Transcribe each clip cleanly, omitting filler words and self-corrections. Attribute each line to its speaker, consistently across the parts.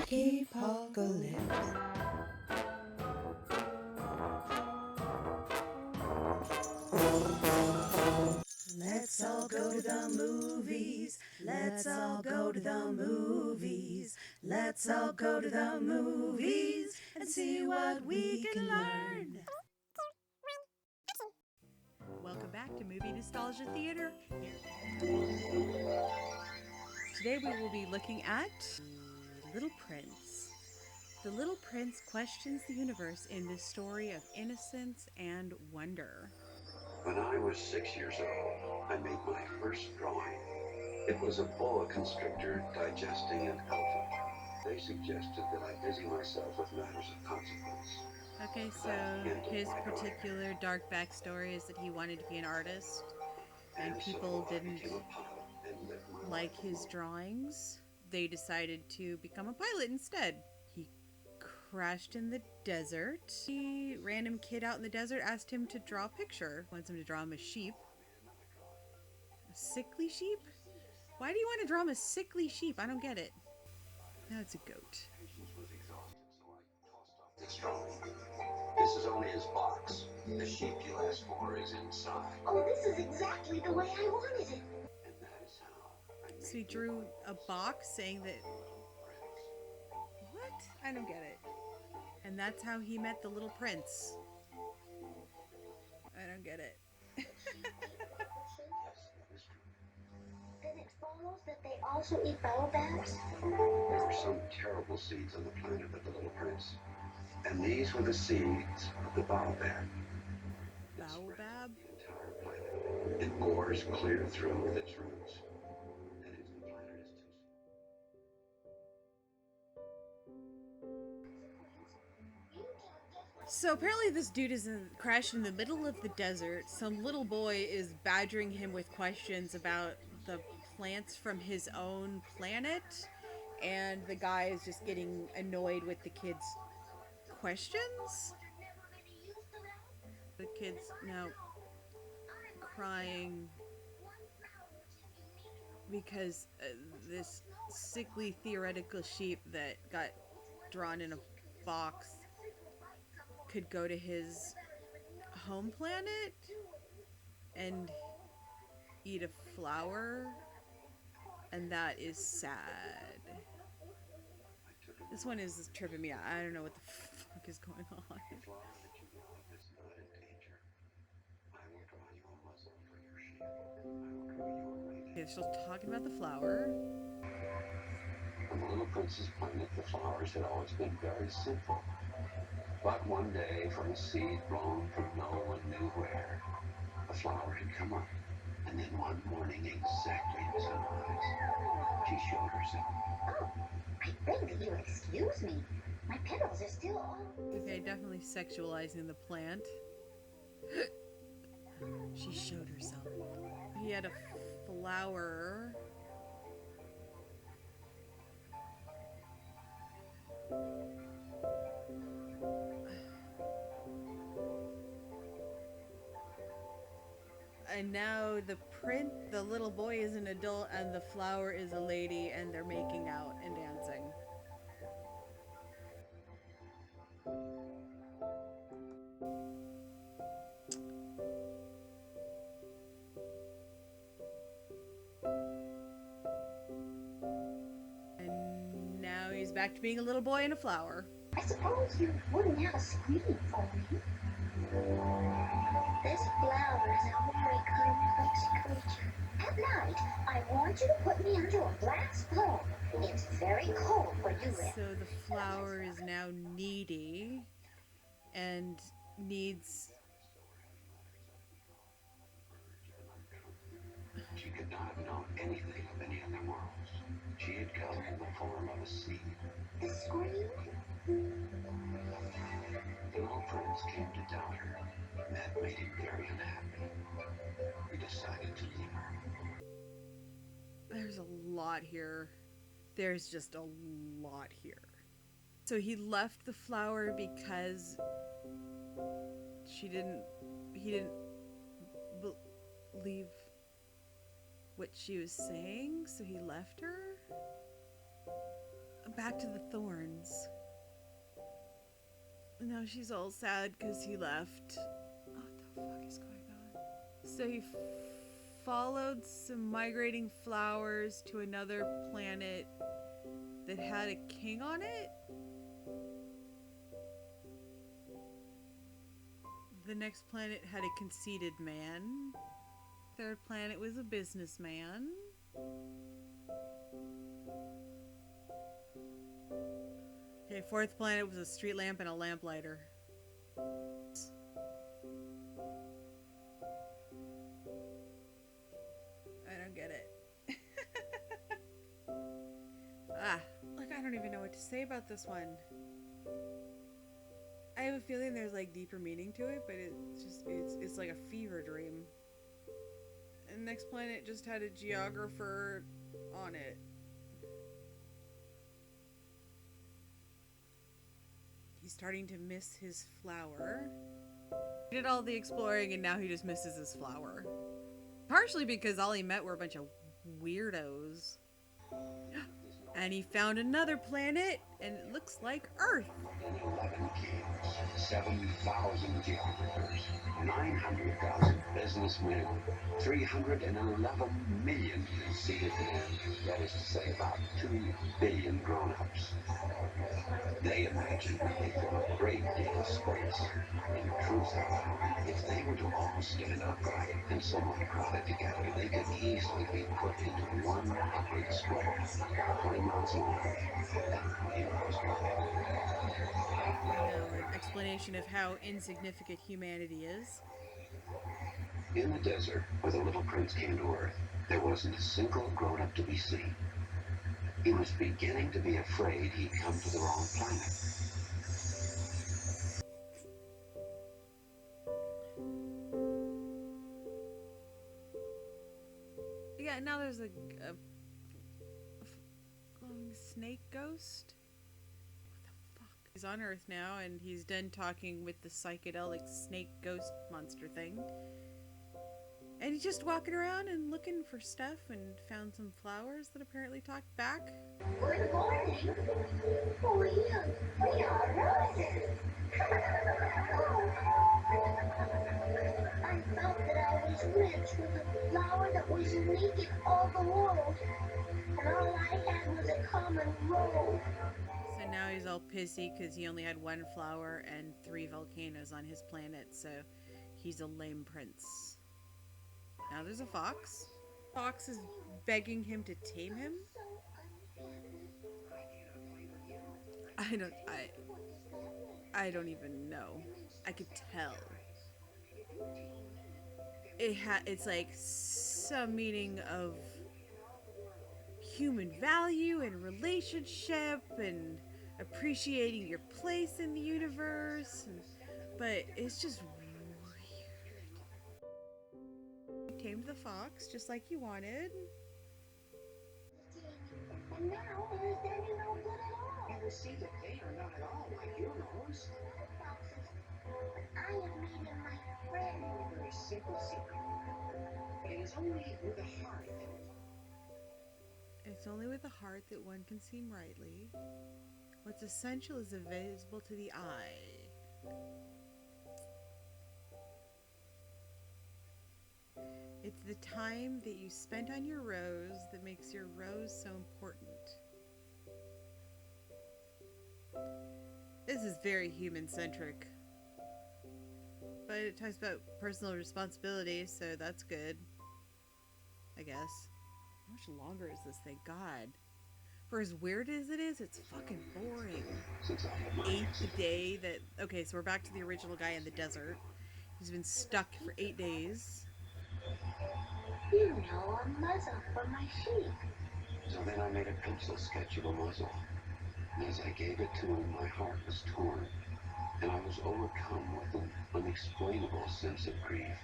Speaker 1: Kikipocalypse. Let's all go to the movies. Let's all go to the movies. Let's all go to the movies and see what we can learn.
Speaker 2: Welcome back to Movie Nostalgia Theater. Today we will be looking at Little Prince. The Little Prince questions the universe in this story of innocence and wonder.
Speaker 3: When I was 6 years old, I made my first drawing. It was a boa constrictor digesting an elephant. They suggested that I busy myself with matters of consequence.
Speaker 2: Okay, so his particular dark backstory is that he wanted to be an artist and people didn't like his drawings. They decided to become a pilot instead. He crashed in the desert. A random kid out in the desert asked him to draw a picture. Wants him to draw him a sheep. A sickly sheep? Why do you want to draw him a sickly sheep? I don't get it. Now it's a goat.
Speaker 3: This is only his box. The sheep you asked for is inside.
Speaker 4: Oh, this is exactly the way I wanted it.
Speaker 3: And that is how I made
Speaker 2: So he drew a box saying that... What? I don't get it. And that's how he met the little prince. I don't get it.
Speaker 3: Yes, that is true.
Speaker 4: Then it follows that they also eat baobabs?
Speaker 3: There were some terrible seeds on the planet of the Little Prince. And these were the seeds of the baobab.
Speaker 2: Baobab?
Speaker 3: The entire planet. It bores clear through with its roots. And if the planet is too...
Speaker 2: So apparently this dude is crashed in the middle of the desert. Some little boy is badgering him with questions about the plants from his own planet. And the guy is just getting annoyed with the kid's questions. The kid's now crying because this sickly theoretical sheep that got drawn in a box could go to his home planet and eat a flower, and that is sad. This one is tripping me out. I don't know what the fuck is going on.
Speaker 3: The flower that you love is not in danger. I will draw you a muzzle for your sheep. I will draw you a ring.
Speaker 2: Okay, still talking about the flower.
Speaker 3: On the Little Prince's planet, the flowers had always been very simple. But one day, from a seed blown from no one knew where, a flower had come up. And then one morning, exactly at sunrise, she showed herself.
Speaker 4: Oh, I beg that you excuse me. My petals are still all...
Speaker 2: Okay, definitely sexualizing the plant. She showed herself. He had a flower. And now the little boy is an adult and the flower is a lady and they're making out and dancing. And now he's back to being a little boy and a flower.
Speaker 4: I suppose you wouldn't have a screen for me. This flower is a very complex creature. At night, I want you to put me under a glass dome. It's very cold where you live.
Speaker 2: So the flower is now needy and needs...
Speaker 3: She could not have known anything of any other worlds. She had come in the form of a seed.
Speaker 4: The screen?
Speaker 3: The Little Prince came to doubt her, and that made him very unhappy. He decided to leave her.
Speaker 2: There's a lot here. There's just a lot here. So he left the flower because he didn't believe what she was saying, so he left her? back to the thorns. Now she's all sad because he left. What the fuck is going on? So he followed some migrating flowers to another planet that had a king on it. The next planet had a conceited man. Third planet was a businessman. Okay, fourth planet was a street lamp and a lamplighter. I don't get it. Like I don't even know what to say about this one. I have a feeling there's like deeper meaning to it, but it's like a fever dream. And next planet just had a geographer on it. He's starting to miss his flower. He did all the exploring and now he just misses his flower. Partially because all he met were a bunch of weirdos. And he found another planet, and it looks like Earth.
Speaker 3: 11 kings, 7,000 geographers, 900,000 businessmen, 311 million conceited men, that is to say about 2 billion grown-ups. They imagined they filled a great deal of space. In truth, if they were to all stand upright and somewhat crowded together, they could easily be put into one big square, 20 miles long and 20 miles wide.
Speaker 2: An explanation of how insignificant humanity is.
Speaker 3: In the desert, where the little prince came to Earth, there wasn't a single grown-up to be seen. He was beginning to be afraid he'd come to the wrong planet.
Speaker 2: Yeah, now there's a snake ghost. What the fuck? He's on Earth now, and he's done talking with the psychedelic snake ghost monster thing. And he's just walking around and looking for stuff and found some flowers that apparently talked back.
Speaker 4: Good morning. We are roses. I thought that I was rich with a flower that was unique in all the world. And all I had was a common rose.
Speaker 2: So now he's all pissy because he only had one flower and 3 volcanoes on his planet, so he's a lame prince. Now there's a fox. Fox is begging him to tame him. I don't even know. I could tell. It's like some meaning of human value and relationship and appreciating your place in the universe, but it's just tamed the fox just like you wanted.
Speaker 4: And now it is standing no good at all.
Speaker 3: You see that they are not at all like your nose.
Speaker 4: Foxes, I am meeting my friend.
Speaker 3: A very simple secret. But it is only with a heart that
Speaker 2: It's only with a heart that one can see rightly. What's essential is invisible to the eye. It's the time that you spent on your rose that makes your rose so important. This is very human-centric. But it talks about personal responsibility, so that's good. I guess. How much longer is this thing? God. For as weird as it is, it's fucking boring. 8th day that... Okay, so we're back to the original guy in the desert. He's been stuck for 8 days.
Speaker 4: You know, a muzzle for my sheep.
Speaker 3: So then I made a pencil sketch of a muzzle. And as I gave it to him, my heart was torn, and I was overcome with an unexplainable sense of grief.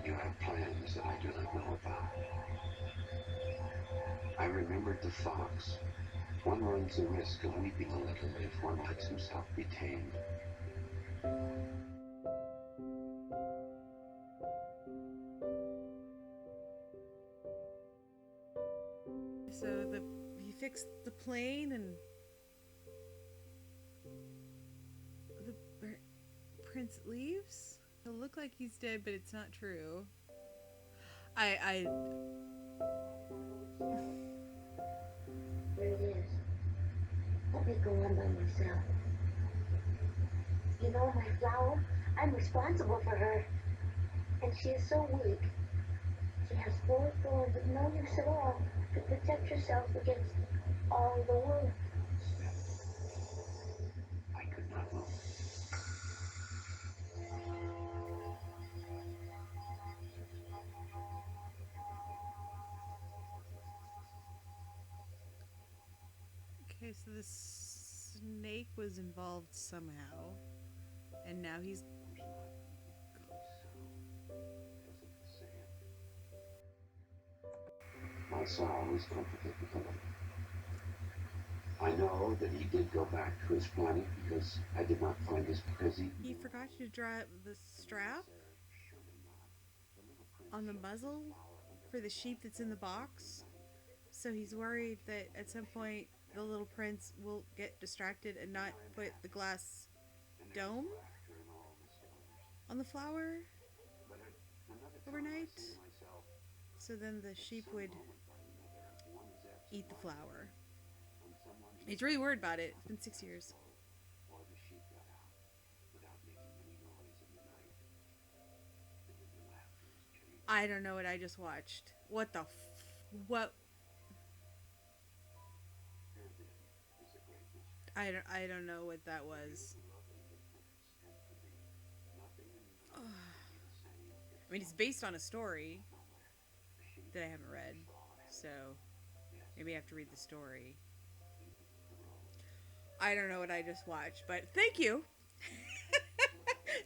Speaker 3: You have plans that I do not know about. I remembered the fox. One runs the risk of weeping a little if one lets himself be tamed.
Speaker 2: So he fix the plane and the prince leaves. It'll look like he's dead, but it's not true.
Speaker 4: There it is. Let me go on by myself. You know, my flower, I'm responsible for her. And she is so weak. She has 4 thorns of no use at all to protect herself against all the world.
Speaker 3: I could not move.
Speaker 2: Okay, so the snake was involved somehow, and now he's...
Speaker 3: My sorrow is comforted because of it. I know that he did go back to his planet because I did not find his present.
Speaker 2: He forgot to draw the strap on the muzzle for the sheep that's in the box. So he's worried that at some point the little prince will get distracted and not put the glass dome on the flower overnight. So then the sheep would eat the flower. He's really worried about it. It's been 6 years. I don't know what I just watched. What the what? I don't know what that was. I mean, it's based on a story that I haven't read, so maybe I have to read the story. I don't know what I just watched, but thank you.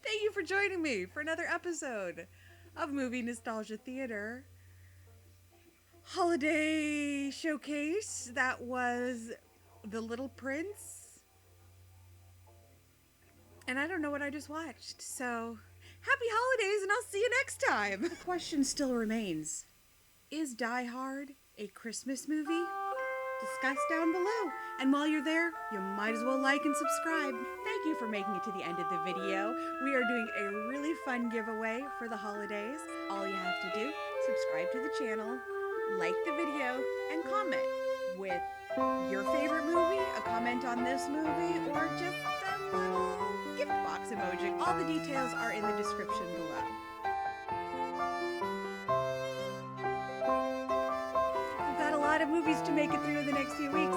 Speaker 2: Thank you for joining me for another episode of Movie Nostalgia Theater Holiday Showcase. That was The Little Prince. And I don't know what I just watched, so happy holidays, and I'll see you next time. The question still remains, is Die Hard a Christmas movie? Discuss down below. And while you're there, you might as well like and subscribe. Thank you for making it to the end of the video. We are doing a really fun giveaway for the holidays. All you have to do, subscribe to the channel, like the video, and comment with your favorite movie, a comment on this movie, or just a little gift box emoji. All the details are in the description below. We've got a lot of movies to make it through the next few weeks,